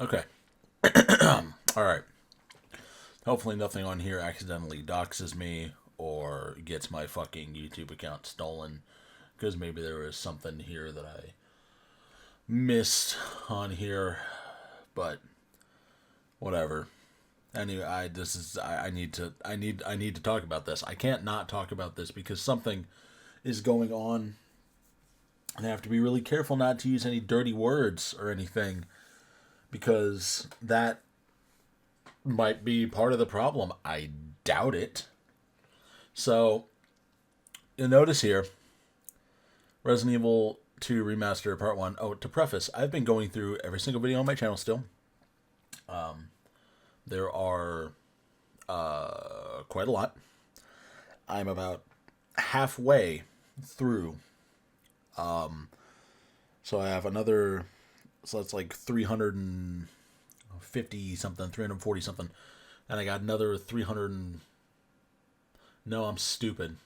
Okay. All right. Hopefully nothing on here accidentally doxes me or gets my fucking YouTube account stolen. Because maybe there was something here that I missed on here. But whatever. Anyway, I need to talk about this. I can't not talk about this because something is going on. And I have to be really careful not to use any dirty words or anything because that might be part of the problem. I doubt it. So, you'll notice here Resident Evil 2 Remastered Part 1. Oh, to preface, I've been going through every single video on my channel still. There are quite a lot. I'm about halfway through. So I have another. So that's like 350 something, 340 something. And I got another 300. No, I'm stupid.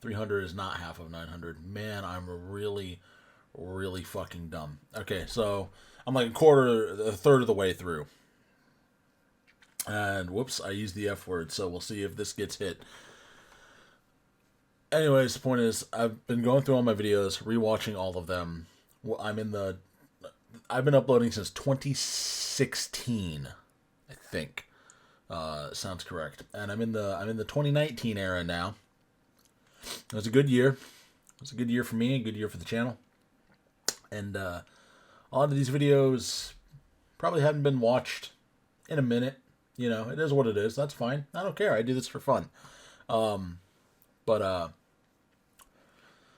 300 is not half of 900. Man, I'm really, really fucking dumb. Okay, so I'm like a third of the way through. And whoops, I used the F word, so we'll see if this gets hit. Anyways, the point is, I've been going through all my videos, rewatching all of them. Well, I've been uploading since 2016, I think. Sounds correct. And I'm in the 2019 era now. It was a good year. It was a good year for me, a good year for the channel. And a lot of these videos probably haven't been watched in a minute. You know, it is what it is. That's fine. I don't care. I do this for fun. But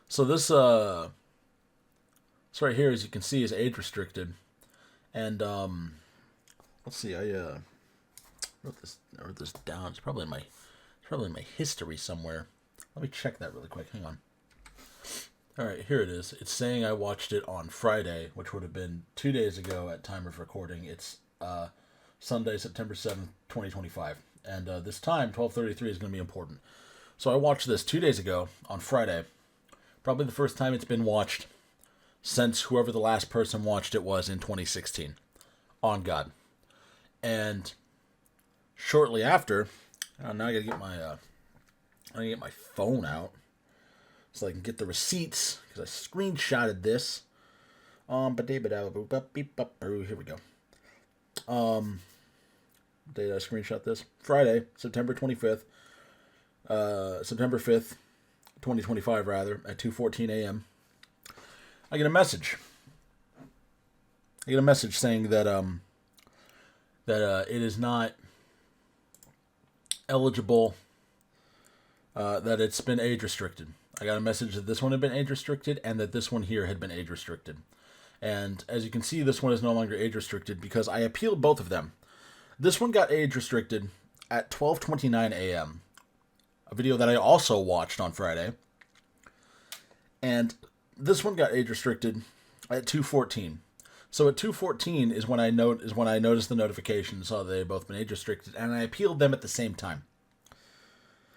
so this right here, as you can see, is age restricted. And let's see. I wrote this down. It's probably in my history somewhere. Let me check that really quick. Hang on. All right, here it is. It's saying I watched it on Friday, which would have been 2 days ago at time of recording. It's Sunday, September 7th, 2025. And this time, 12:33, is going to be important. So I watched this 2 days ago on Friday. Probably the first time it's been watched since whoever the last person watched it was in 2016. On God. And shortly after, now I gotta get my phone out so I can get the receipts because I screenshotted this. Here we go. Did I screenshot this? Friday, September 25th. September 5th, 2025 rather, at 2:14 a.m. I get a message. I get a message saying that it is not eligible, that it's been age restricted. I got a message that this one had been age restricted and that this one here had been age restricted. And as you can see, this one is no longer age restricted because I appealed both of them. This one got age restricted at 12:29 a.m. A video that I also watched on Friday. And this one got age restricted at 2:14. So at 2:14 is when I noticed the notification and saw that they had both been age restricted, and I appealed them at the same time.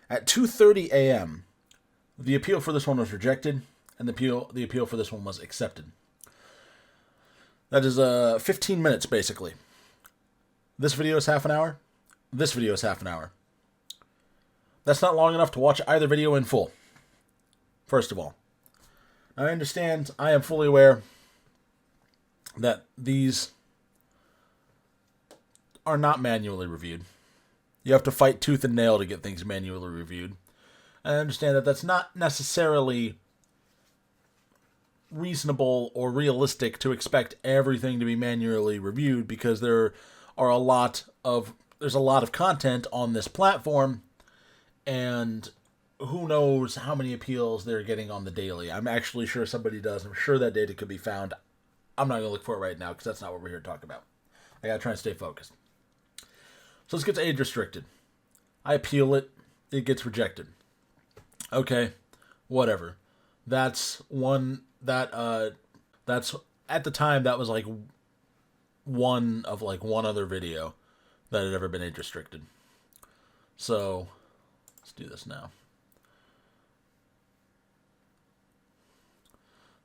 At 2:30 a.m., the appeal for this one was rejected, and the appeal for this one was accepted. That is 15 minutes basically. This video is half an hour. This video is half an hour. That's not long enough to watch either video in full. First of all, I understand. I am fully aware that these are not manually reviewed. You have to fight tooth and nail to get things manually reviewed. I understand that that's not necessarily reasonable or realistic to expect everything to be manually reviewed because there's a lot of content on this platform, and who knows how many appeals they're getting on the daily. I'm actually sure somebody does. I'm sure that data could be found. I'm not going to look for it right now because that's not what we're here to talk about. I got to try and stay focused. So let's get to age restricted. I appeal it. It gets rejected. Okay, whatever. That's at the time that was like one other video that had ever been age restricted. So let's do this now.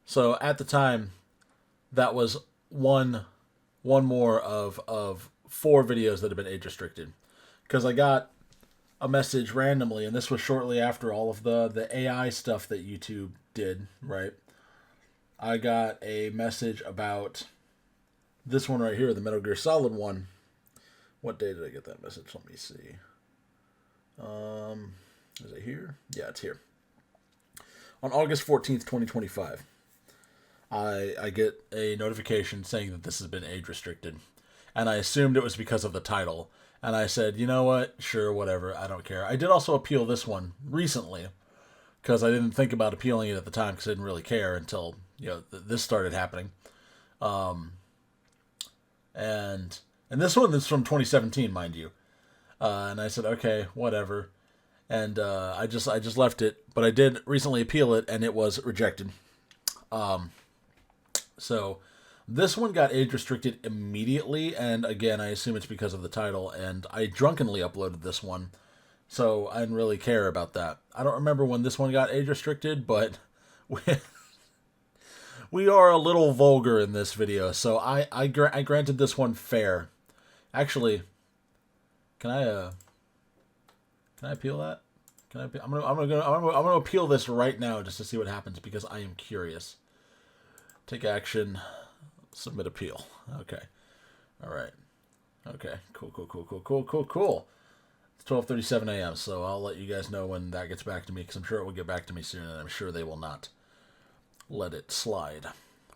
So at the time, that was one one more of 4 videos that have been age restricted. Because I got a message randomly, and this was shortly after all of the AI stuff that YouTube did, right? I got a message about this one right here, the Metal Gear Solid one. What day did I get that message? Let me see. Is it here? Yeah, it's here. On August 14th, 2025, I get a notification saying that this has been age restricted. And I assumed it was because of the title. And I said, you know what? Sure, whatever. I don't care. I did also appeal this one recently because I didn't think about appealing it at the time because I didn't really care until, this started happening. And this one is from 2017, mind you. And I said, okay, whatever. And I just left it. But I did recently appeal it, and it was rejected. So this one got age restricted immediately, and again, I assume it's because of the title, and I drunkenly uploaded this one, so I didn't really care about that. I don't remember when this one got age restricted, but we are a little vulgar in this video, so I granted this one fair. Actually, can I appeal that? I'm gonna appeal this right now just to see what happens because I am curious. Take action. Submit appeal. Okay. All right. Okay. Cool. It's 12:37 a.m. So I'll let you guys know when that gets back to me because I'm sure it will get back to me soon, and I'm sure they will not let it slide.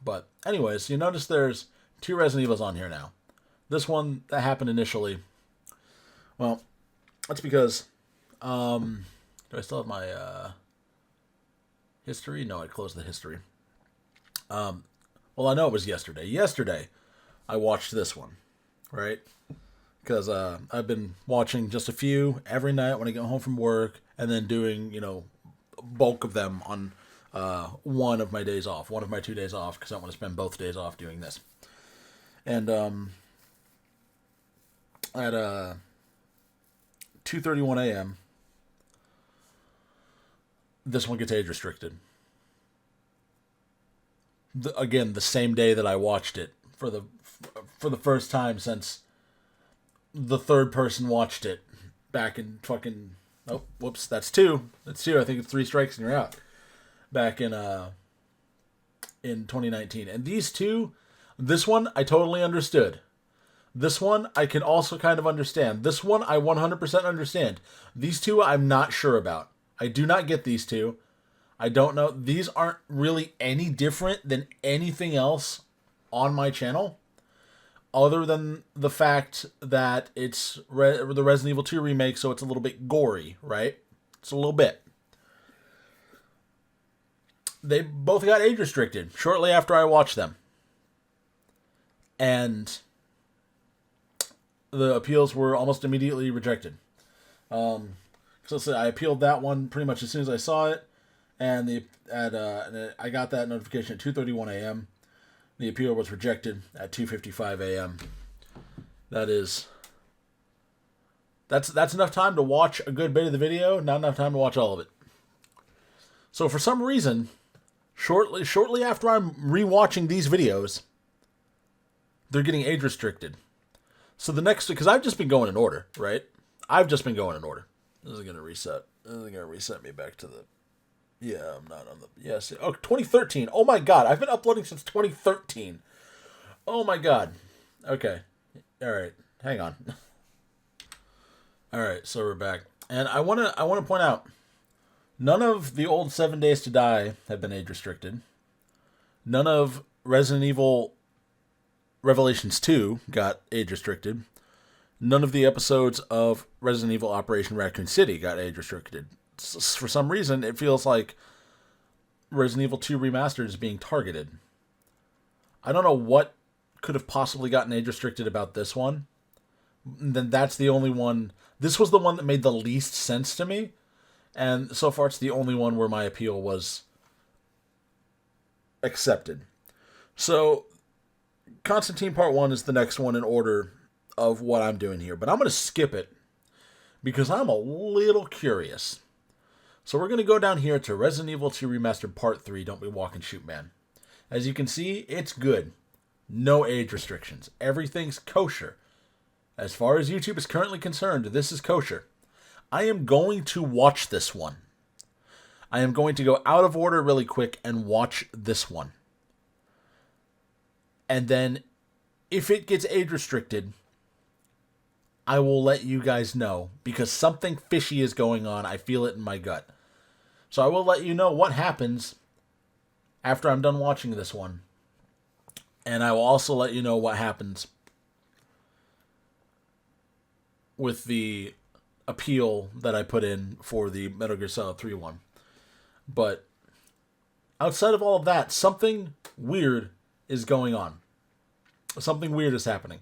But anyways, you notice there's 2 Resident Evils on here now. This one that happened initially. Well, that's because do I still have my history? No, I closed the history. Well, I know it was yesterday. Yesterday, I watched this one, right? Because I've been watching just a few every night when I get home from work, and then doing, bulk of them on one of my days off, one of my 2 days off, because I want to spend both days off doing this. And at 2:31 a.m., this one gets age restricted. Again, the same day that I watched it for the first time since the third person watched it back in fucking whoops, that's 2. That's 2. I think it's 3 strikes and you're out. Back in 2019. And these 2, this one I totally understood. This one I can also kind of understand. This one I 100% understand. These 2 I'm not sure about. I do not get these 2. I don't know. These aren't really any different than anything else on my channel, other than the fact that it's the Resident Evil 2 remake, so it's a little bit gory, right? It's a little bit. They both got age restricted shortly after I watched them. And the appeals were almost immediately rejected. So I appealed that one pretty much as soon as I saw it. And I got that notification at 2:31 a.m. The appeal was rejected at 2:55 a.m. That's enough time to watch a good bit of the video, not enough time to watch all of it. So for some reason, shortly after I'm rewatching these videos, they're getting age restricted. So the next, because I've just been going in order, right? I've just been going in order. This is gonna reset. This is gonna reset me back to the. Yeah, I'm not on the... Yes. Oh, 2013. Oh, my God. I've been uploading since 2013. Oh, my God. Okay. All right. Hang on. All right. So we're back. And I want to point out, none of the old 7 Days to Die have been age restricted. None of Resident Evil Revelations 2 got age restricted. None of the episodes of Resident Evil Operation Raccoon City got age restricted. For some reason, it feels like Resident Evil 2 Remastered is being targeted. I don't know what could have possibly gotten age restricted about this one. Then that's the only one. This was the one that made the least sense to me. And so far, it's the only one where my appeal was accepted. So, Constantine Part 1 is the next one in order of what I'm doing here. But I'm going to skip it because I'm a little curious. So we're going to go down here to Resident Evil 2 Remastered Part 3, Don't Be Walking Shoot Man. As you can see, it's good. No age restrictions. Everything's kosher. As far as YouTube is currently concerned, this is kosher. I am going to watch this one. I am going to go out of order really quick and watch this one. And then, if it gets age restricted, I will let you guys know. Because something fishy is going on. I feel it in my gut. So I will let you know what happens after I'm done watching this one. And I will also let you know what happens with the appeal that I put in for the Metal Gear Solid 3 one. But outside of all of that, something weird is going on. Something weird is happening.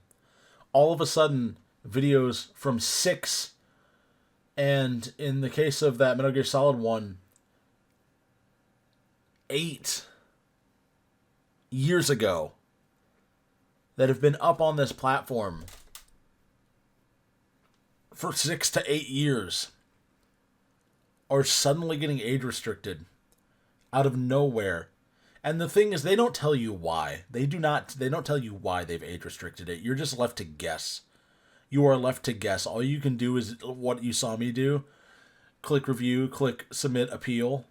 All of a sudden, videos from 6, and in the case of that Metal Gear Solid 1, 8 years ago, that have been up on this platform for 6 to 8 years are suddenly getting age restricted out of nowhere. And the thing is, they don't tell you why. They don't tell you why they've age restricted it. You're just left to guess. You are left to guess. All you can do is what you saw me do. Click review, click submit appeal,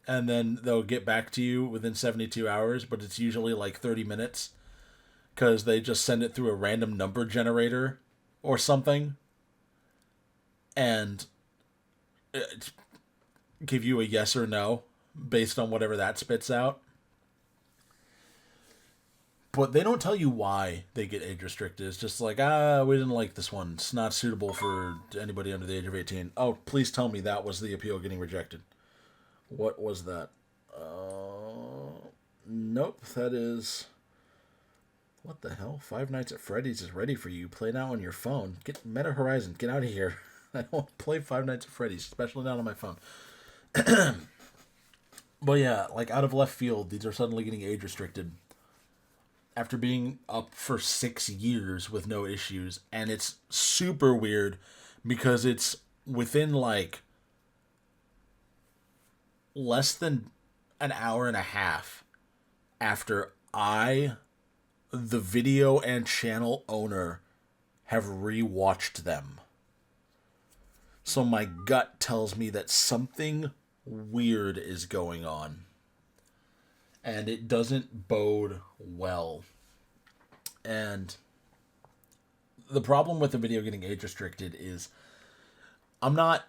and then they'll get back to you within 72 hours, but it's usually like 30 minutes because they just send it through a random number generator or something and give you a yes or no based on whatever that spits out. But they don't tell you why they get age restricted. It's just like, we didn't like this one. It's not suitable for anybody under the age of 18. Oh, please tell me that was the appeal getting rejected. What was that? Nope, that is... What the hell? Five Nights at Freddy's is ready for you. Play now on your phone. Get Meta Horizon. Get out of here. I don't play Five Nights at Freddy's, especially not on my phone. But yeah, like out of left field, these are suddenly getting age restricted after being up for 6 years with no issues. And it's super weird because it's within like less than an hour and a half after the video and channel owner, have rewatched them. So my gut tells me that something weird is going on. And it doesn't bode well. And the problem with the video getting age restricted is I'm not...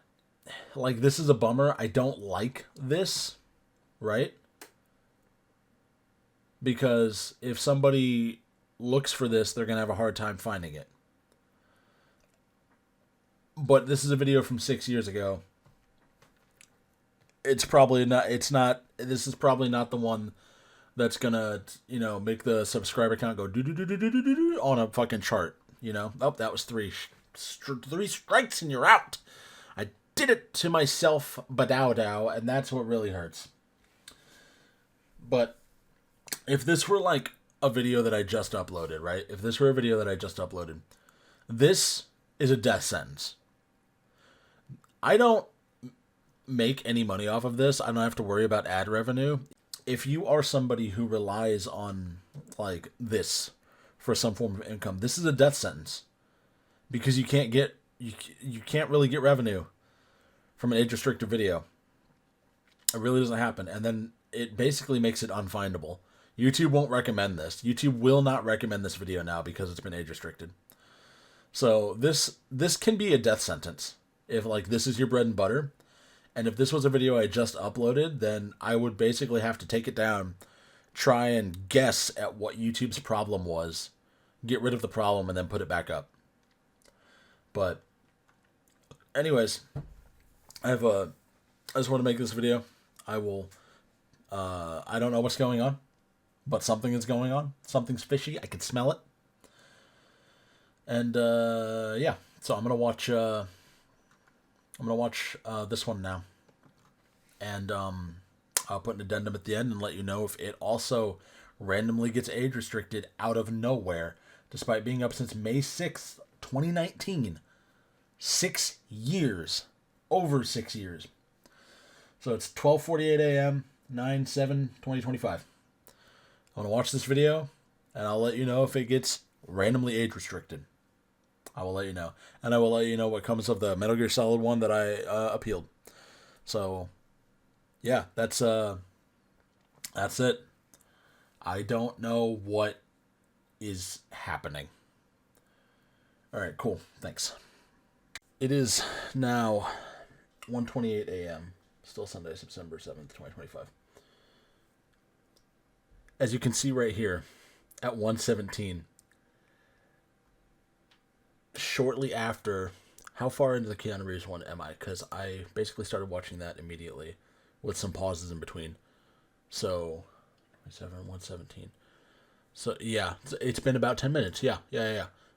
Like, this is a bummer. I don't like this, right? Because if somebody looks for this, they're going to have a hard time finding it. But this is a video from 6 years ago. This is probably not the one that's going to, make the subscriber count go do on a fucking chart, Oh, that was three strikes and you're out. I did it to myself, badow, and that's what really hurts. But if this were like a video that I just uploaded, right? If this were a video that I just uploaded, this is a death sentence. I don't make any money off of this. I don't have to worry about ad revenue. If you are somebody who relies on like this for some form of income, this is a death sentence because you can't really get revenue from an age restricted video. It really doesn't happen. And then it basically makes it unfindable. YouTube won't recommend this. YouTube will not recommend this video now because it's been age restricted. So this can be a death sentence if like this is your bread and butter. And if this was a video I just uploaded, then I would basically have to take it down, try and guess at what YouTube's problem was, get rid of the problem, and then put it back up. But anyways, I just want to make this video. I don't know what's going on, but something is going on. Something's fishy. I can smell it. And yeah, so I'm gonna watch this one now, and I'll put an addendum at the end and let you know if it also randomly gets age restricted out of nowhere, despite being up since May 6th, 2019. 6 years, over 6 years. So it's 12:48 a.m. 9/7/2025. I want to watch this video, And I'll let you know if it gets randomly age restricted. I will let you know. And I will let you know what comes of the Metal Gear Solid one that I appealed. So, yeah, that's it. I don't know what is happening. All right, cool. Thanks. It is now 1:28 a.m. Still Sunday, September 7th, 2025. As you can see right here, at 1:17, shortly after, how far into the Keanu Reeves one am I? Because I basically started watching that immediately with some pauses in between. So, 1:17. So, yeah, it's been about 10 minutes. Yeah.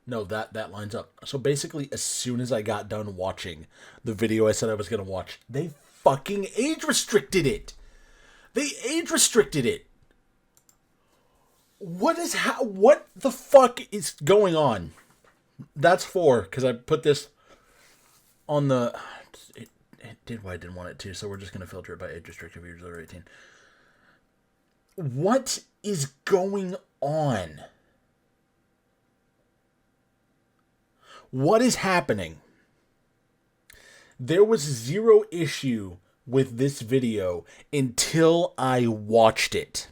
No, that lines up. So basically, as soon as I got done watching the video I said I was going to watch, they fucking age restricted it. They age restricted it. What the fuck is going on? That's 4, because I put this on the... It did what I didn't want it to, so we're just going to filter it by age restricted viewers over 18. What is going on? What is happening? There was zero issue with this video until I watched it.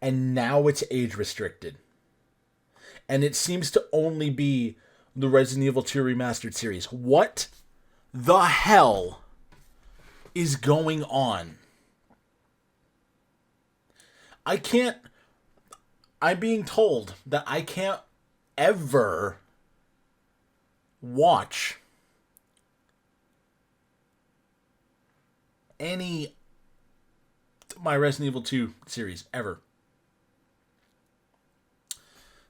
And now it's age restricted. And it seems to only be the Resident Evil 2 Remastered series. What the hell is going on? I'm being told that I can't ever watch my Resident Evil 2 series ever.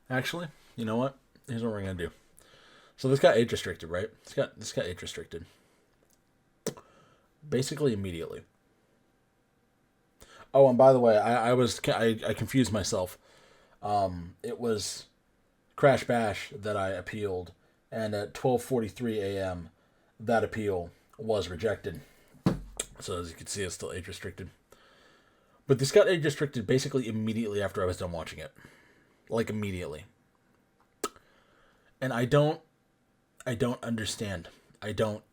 Actually, you know what? Here's what we're gonna do. So this got age restricted, right? This got age restricted. Basically immediately. Oh, and by the way, I confused myself. It was Crash Bash that I appealed, and at 12:43 a.m., that appeal was rejected. So as you can see, it's still age restricted. But this got age restricted basically immediately after I was done watching it. Like immediately. And I don't understand. I don't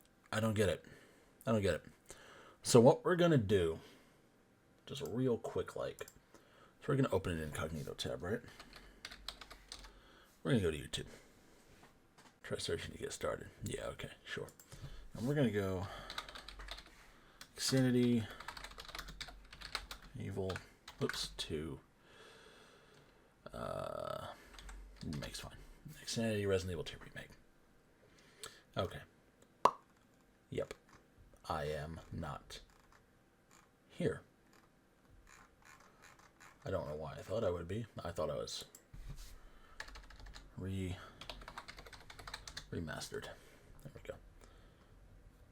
get it. I don't get it. So what we're gonna do, just real quick, so we're gonna open an incognito tab, right? We're gonna go to YouTube. Try searching to get started. Yeah, okay, sure. And we're gonna go Xfinity Evil 2. Remake's fine. Xfinity Resident Evil 2 remake. Okay. Yep. I am not here. I don't know why I thought I would be. I thought I was remastered. There we go.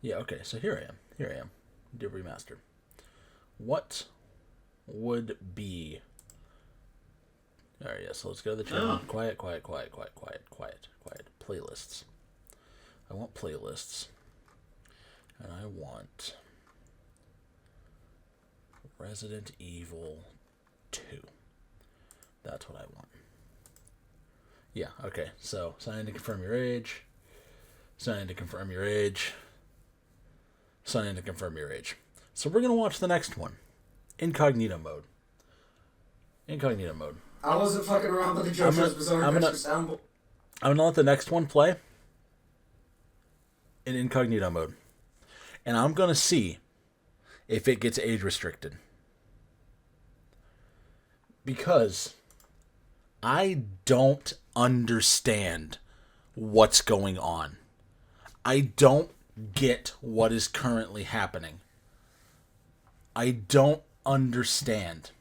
Yeah, okay, so here I am. Did remastered. What would be... Alright, yeah, so let's go to the channel. Quiet. Playlists. I want playlists. And I want Resident Evil 2. That's what I want. Yeah, okay. So, sign in to confirm your age. Sign in to confirm your age. Sign in to confirm your age. So we're going to watch the next one. Incognito mode. Incognito mode. I wasn't fucking around with the JoJo's Bizarre Adventure soundboard. I'm going to let the next one play in incognito mode. And I'm going to see if it gets age restricted. Because I don't understand what's going on. I don't get what is currently happening. I don't understand.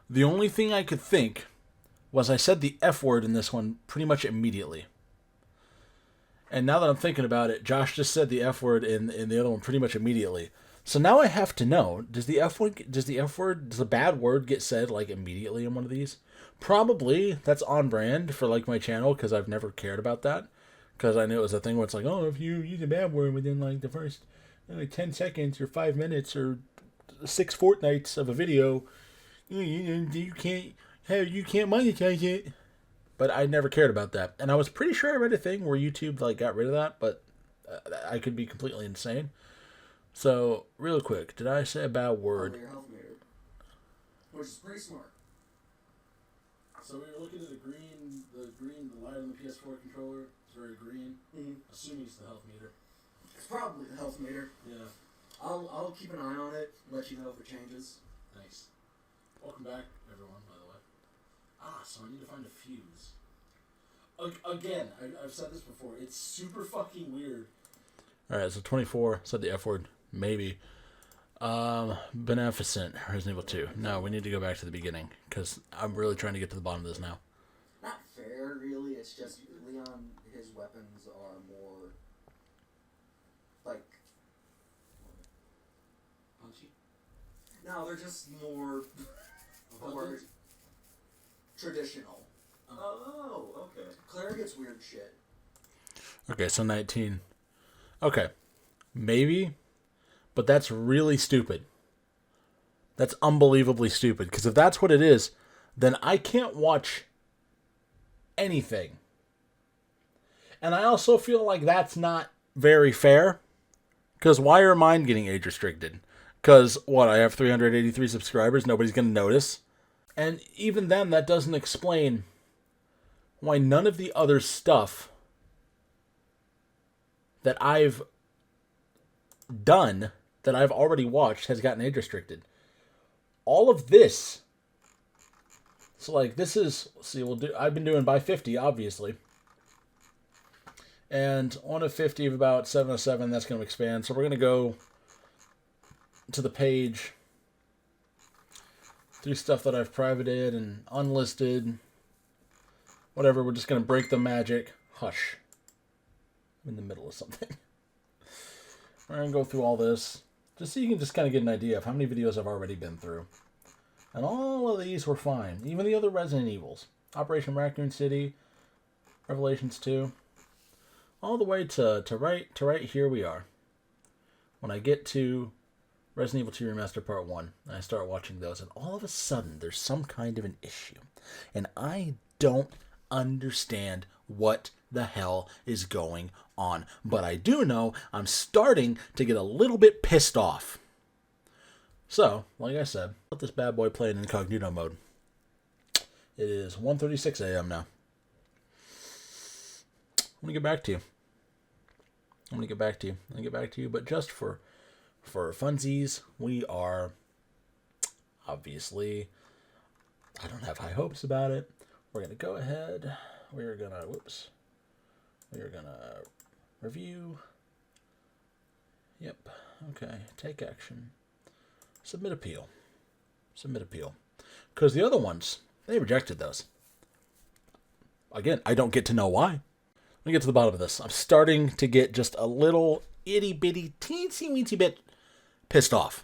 The only thing I could think was I said the F word in this one pretty much immediately. And now that I'm thinking about it, Josh just said the F word in the other one pretty much immediately. So now I have to know, does the bad word get said like immediately in one of these? Probably. That's on brand for like my channel because I've never cared about that. Because I knew it was a thing where it's like, oh, if you use a bad word within like the first 10 seconds or 5 minutes or 6 fortnights of a video, you hey, you can't monetize it. But I never cared about that. And I was pretty sure I read a thing where YouTube like got rid of that, but I could be completely insane. So, real quick, did I say a bad word? Your health meter, which is pretty smart. So we were looking at the light on the PS4 controller. It's very green. Mm-hmm. Assuming it's the health meter. It's probably the health meter. Yeah. I'll keep an eye on it, let you know if it changes. Thanks. Welcome back, everyone, by the way. So I need to find a fuse. Again, I've said this before. It's super fucking weird. Alright, so 24. Said the F word. Maybe. Beneficent. Resident Evil 2. No, we need to go back to the beginning, because I'm really trying to get to the bottom of this now. Not fair, really. It's just Leon, his weapons are more, like... Punchy? No, they're just more... traditional. Oh, okay. Claire gets weird shit. Okay, so 19. Okay. Maybe, but that's really stupid. That's unbelievably stupid, because if that's what it is, then I can't watch anything. And I also feel like that's not very fair, because why are mine getting age restricted? Because, what, I have 383 subscribers, nobody's going to notice? And even then, that doesn't explain why none of the other stuff that I've done, that I've already watched, has gotten age restricted. All of this. So, like, this is... See, I've been doing by 50, obviously. And on a 50 of about 707, that's going to expand. So we're going to go to the page... through stuff that I've privated and unlisted. Whatever, we're just going to break the magic. Hush. I'm in the middle of something. We're going to go through all this, just so you can just kind of get an idea of how many videos I've already been through. And all of these were fine. Even the other Resident Evils. Operation Raccoon City, Revelations 2. All the way to right here we are. When I get to Resident Evil 2 Remastered Part 1, and I start watching those, and all of a sudden, there's some kind of an issue. And I don't understand what the hell is going on. But I do know I'm starting to get a little bit pissed off. So, like I said, let this bad boy play in incognito mode. It is 1:36 a.m. now. I'm going to get back to you. But just for funsies, we are obviously, I don't have high hopes about it. We're going to go ahead. We're going to review. Yep. Okay. Take action. Submit appeal. Because the other ones, they rejected those. Again, I don't get to know why. Let me get to the bottom of this. I'm starting to get just a little itty bitty teensy weensy bit pissed off.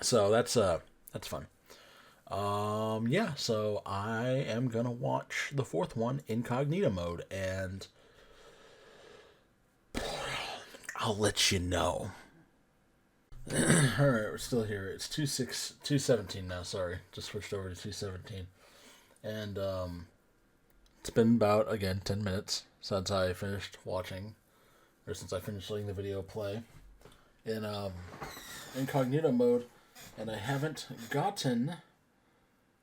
So that's fun. Yeah, so I am gonna watch the fourth one incognito mode, and I'll let you know. Alright, we're still here. It's 2:17 now, sorry. Just switched over to 2:17. And it's been about, again, 10 minutes since I finished watching, or since I finished letting the video play in incognito mode, and I haven't gotten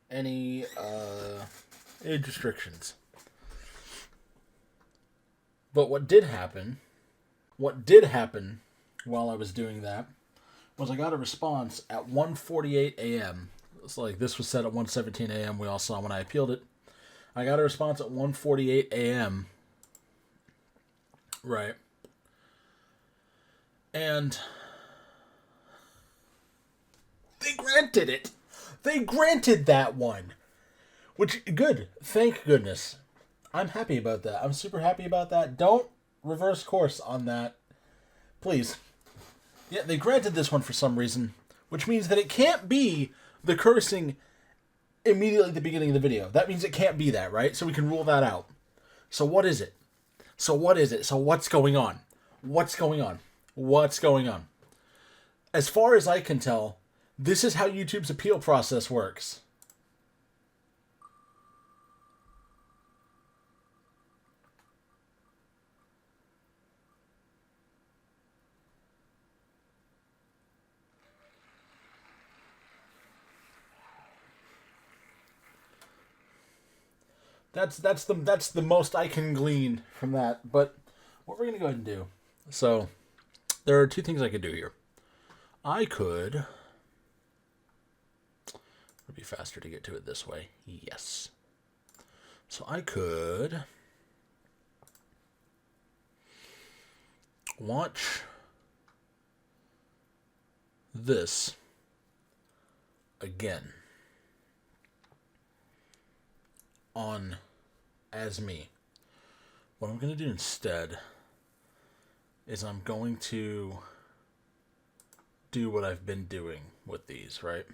any age restrictions. But what did happen while I was doing that was I got a response at 1:48 a.m. It's like this was set at 1:17 a.m. We all saw when I appealed it. I got a response at 1:48 a.m. Right. And they granted it. They granted that one. Which, good. Thank goodness. I'm happy about that. I'm super happy about that. Don't reverse course on that. Please. Yeah, they granted this one for some reason, which means that it can't be the cursing immediately at the beginning of the video. That means it can't be that, right? So we can rule that out. So what is it? So what's going on? What's going on? As far as I can tell, this is how YouTube's appeal process works. That's the most I can glean from that. But what we're gonna go ahead and do. So there are two things I could do here. I could. It'd be faster to get to it this way. Yes. So I could watch this again on as me. What I'm going to do instead is I'm going to do what I've been doing with these, right?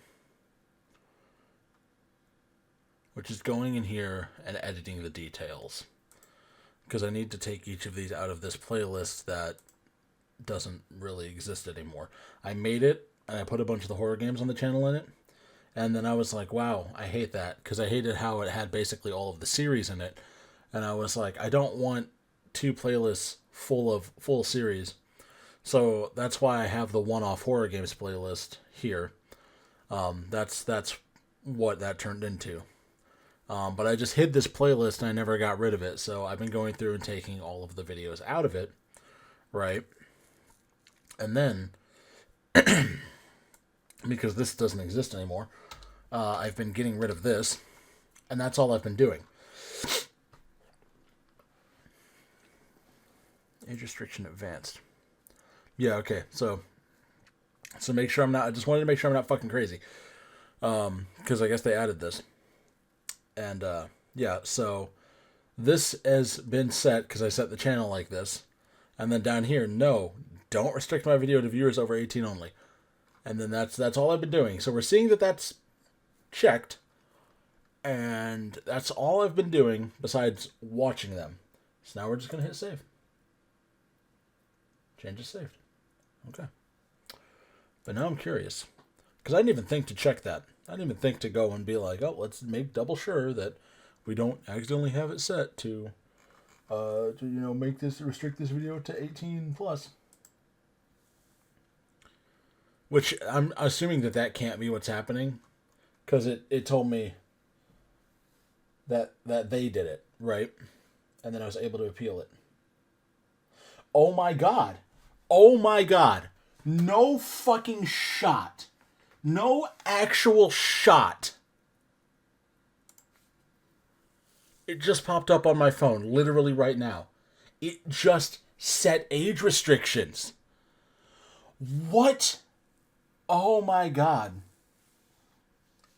Which is going in here and editing the details. Because I need to take each of these out of this playlist that doesn't really exist anymore. I made it, and I put a bunch of the horror games on the channel in it, and then I was like, wow, I hate that, because I hated how it had basically all of the series in it, and I was like, I don't want 2 playlists full series, so that's why I have the one-off horror games playlist here. That's what that turned into. But I just hid this playlist and I never got rid of it, so I've been going through and taking all of the videos out of it, right? And then, because this doesn't exist anymore, I've been getting rid of this, and that's all I've been doing. Age restriction advanced. Yeah, okay, so make sure I'm not, I just wanted to make sure I'm not fucking crazy, because I guess they added this. And, yeah, so this has been set because I set the channel like this. And then down here, no, don't restrict my video to viewers over 18 only. And then that's all I've been doing. So we're seeing that that's checked. And that's all I've been doing besides watching them. So now we're just going to hit save. Change is saved. Okay. But now I'm curious. Because I didn't even think to check that. I didn't even think to go and be like, oh, let's make double sure that we don't accidentally have it set to make this, restrict this video to 18 plus. Which I'm assuming that can't be what's happening, because it told me that they did it, right? And then I was able to appeal it. Oh my god. Oh my god. No fucking shot. No actual shot. It just popped up on my phone, literally right now. It just set age restrictions. What? Oh my god.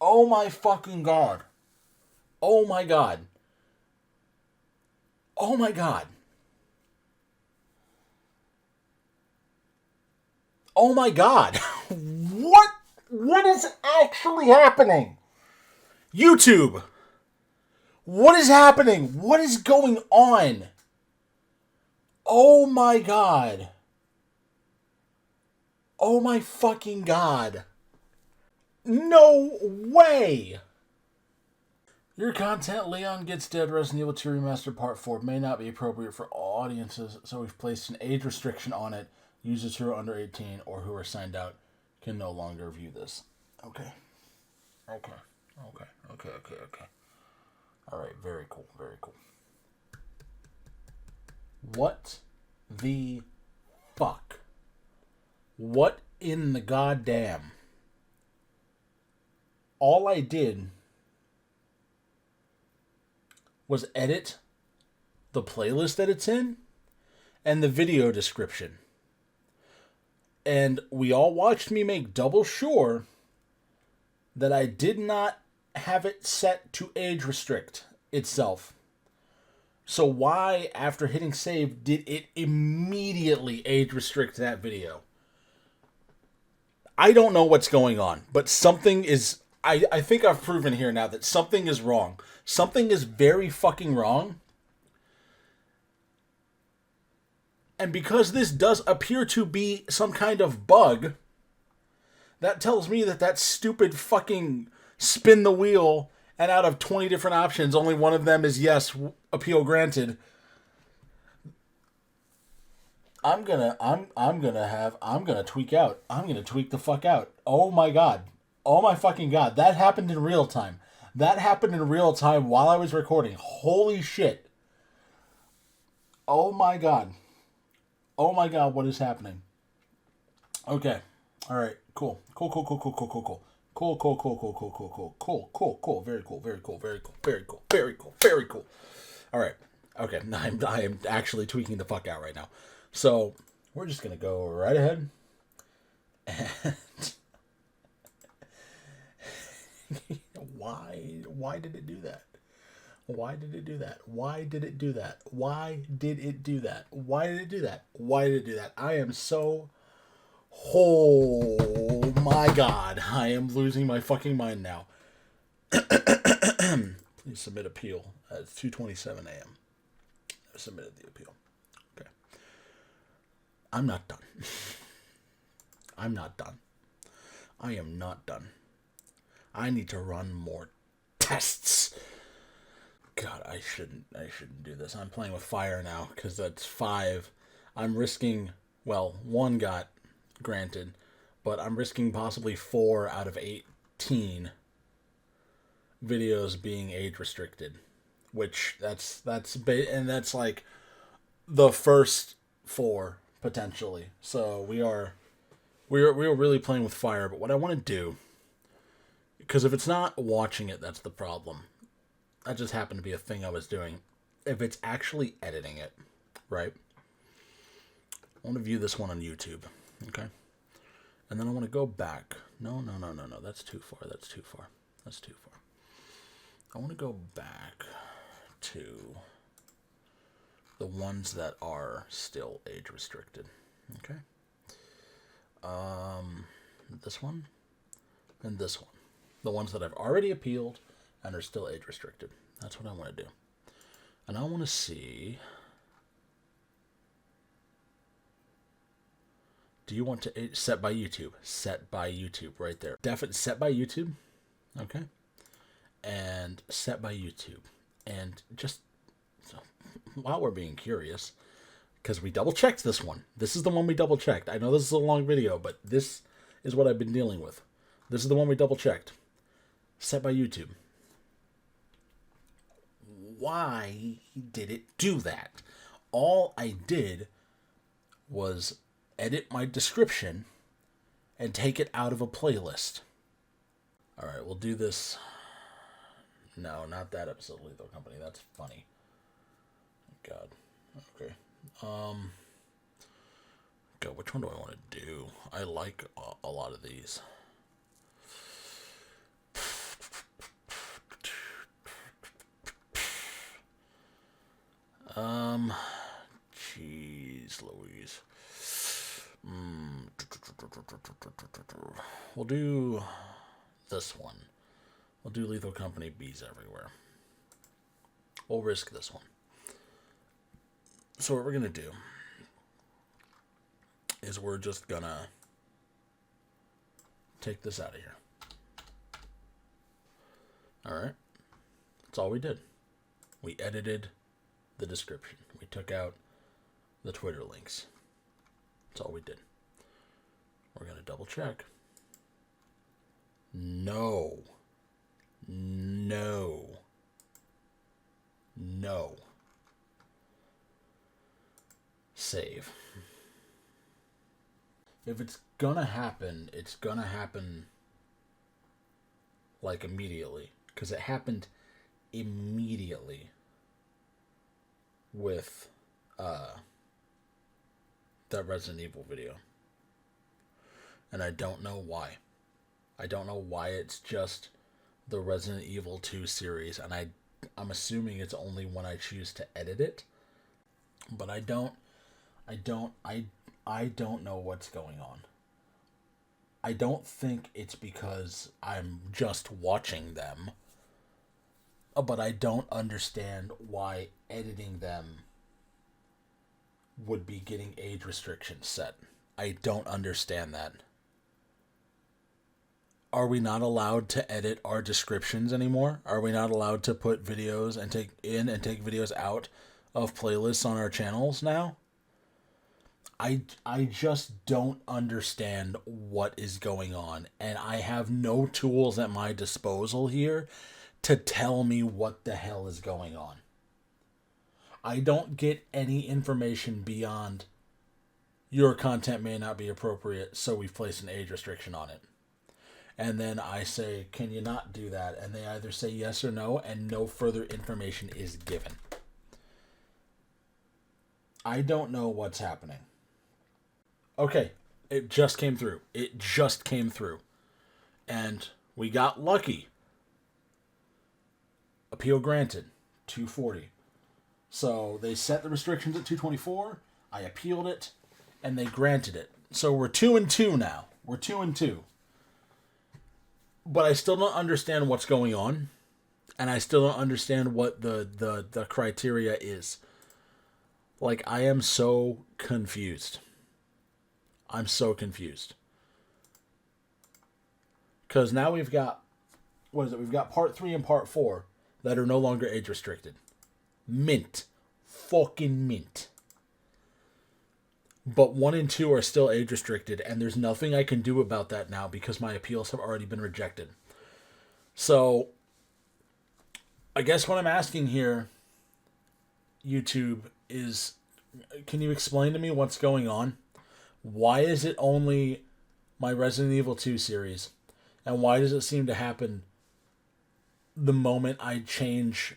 Oh my fucking god. Oh my god. Oh my god. Oh my god. What? What is actually happening? YouTube. What is happening? What is going on? Oh my god. Oh my fucking god. No way. Your content, Leon Gets Dead, Resident Evil 2 Remastered Part 4, may not be appropriate for all audiences, so we've placed an age restriction on it. Users who are under 18 or who are signed out can no longer view this. Okay. Alright, very cool, very cool. What the fuck? What in the goddamn? All I did was edit the playlist that it's in and the video description. And we all watched me make double sure that I did not have it set to age restrict itself. So why, after hitting save, did it immediately age restrict that video? I don't know what's going on, but something is... I think I've proven here now that something is wrong. Something is very fucking wrong. And because this does appear to be some kind of bug, that tells me that stupid fucking spin the wheel, and out of 20 different options, only one of them is yes, appeal granted. I'm gonna tweak out. I'm gonna tweak the fuck out. Oh my god. Oh my fucking god. That happened in real time. That happened in real time while I was recording. Holy shit. Oh my god. Oh my god, what is happening? Okay. Alright, cool. Cool. Cool. Very cool. Alright. Okay, I am actually tweaking the fuck out right now. So, we're just gonna go right ahead. And why did it do that? Why did it do that? Why did it do that? Why did it do that? Why did it do that? Why did it do that? I am so... Oh my god. I am losing my fucking mind now. Please submit appeal at 2:27 a.m. I submitted the appeal. Okay. I'm not done. I'm not done. I am not done. I need to run more tests. God, I shouldn't do this. I'm playing with fire now because that's 5. I'm risking, well, 1 got granted, but I'm risking possibly 4 out of 18 videos being age restricted, which that's like the first 4 potentially. So we are really playing with fire. But what I want to do, because if it's not watching it, that's the problem. That just happened to be a thing I was doing. If it's actually editing it, right? I want to view this one on YouTube, okay? And then I want to go back. No. That's too far. I want to go back to the ones that are still age restricted, okay? This one and this one. The ones that I've already appealed and are still age restricted. That's what I want to do. And I want to see... Do you want to set by YouTube? Set by YouTube right there. Definitely set by YouTube. Okay. And set by YouTube. And just while we're being curious, because we double checked this one. This is the one we double checked. I know this is a long video, but this is what I've been dealing with. This is the one we double checked. Set by YouTube. Why did it do that? All I did was edit my description and take it out of a playlist. Alright, we'll do this. No, not that episode of Lethal Company. That's funny. God. Okay. God, which one do I want to do? I like a lot of these. Jeez Louise. We'll do this one. We'll do Lethal Company, Bees Everywhere. We'll risk this one. So what we're going to do is we're just going to take this out of here. Alright? That's all we did. We edited the description. We took out the Twitter links. That's all we did. We're going to double check. No. Save. If it's gonna happen, it's gonna happen like immediately. Because it happened immediately with that Resident Evil video. And I don't know why. I don't know why it's just the Resident Evil 2 series, and I'm assuming it's only when I choose to edit it. But I don't know what's going on. I don't think it's because I'm just watching them, but I don't understand why editing them would be getting age restrictions set. I don't understand that. Are we not allowed to edit our descriptions anymore? Are we not allowed to put videos and take videos out of playlists on our channels now? I just don't understand what is going on, and I have no tools at my disposal here to tell me what the hell is going on. I don't get any information beyond your content may not be appropriate, so we've placed an age restriction on it. And then I say, can you not do that? And they either say yes or no, and no further information is given. I don't know what's happening. Okay, it just came through. It just came through. And we got lucky. Appeal granted, 240. So they set the restrictions at 224. I appealed it, and they granted it. So we're 2-2 now. We're 2-2. But I still don't understand what's going on, and I still don't understand what the criteria is. Like, I am so confused. I'm so confused. Because now we've got, what is it? We've got part 3 and part 4 that are no longer age restricted. Mint. Fucking mint. But 1 and 2 are still age restricted, and there's nothing I can do about that now because my appeals have already been rejected. So, I guess what I'm asking here, YouTube, is, can you explain to me what's going on? Why is it only my Resident Evil 2 series? And why does it seem to happen the moment I change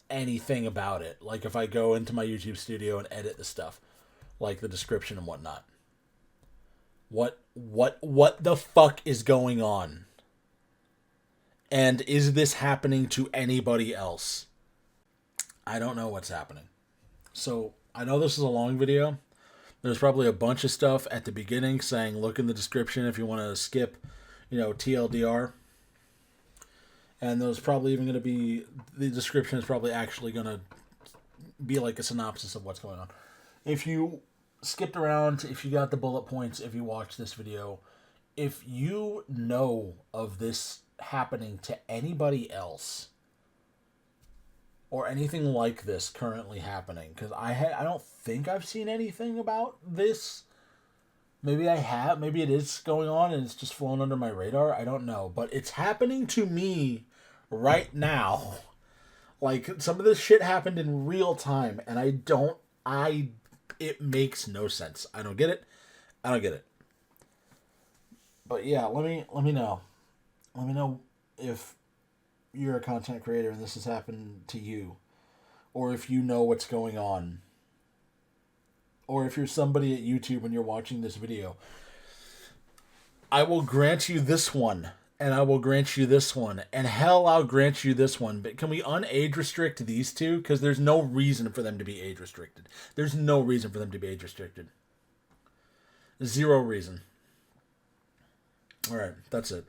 anything about it? Like if I go into my YouTube studio and edit the stuff, like the description and whatnot. What the fuck is going on? And is this happening to anybody else? I don't know what's happening. So, I know this is a long video. There's probably a bunch of stuff at the beginning saying look in the description if you want to skip, TLDR. And there's probably even going to be, the description is probably actually going to be like a synopsis of what's going on. If you skipped around, if you got the bullet points, if you watched this video, if you know of this happening to anybody else, or anything like this currently happening, because I don't think I've seen anything about this. Maybe I have. Maybe it is going on and it's just flown under my radar. I don't know. But it's happening to me right now. Like, some of this shit happened in real time, and it makes no sense. I don't get it. I don't get it. But yeah, let me know. Let me know if you're a content creator and this has happened to you, or if you know what's going on, or if you're somebody at YouTube and you're watching this video. I will grant you this one, and I will grant you this one, and hell, I'll grant you this one. But can we un-age restrict these two? Because there's no reason for them to be age restricted. There's no reason for them to be age restricted. Zero reason. All right, that's it.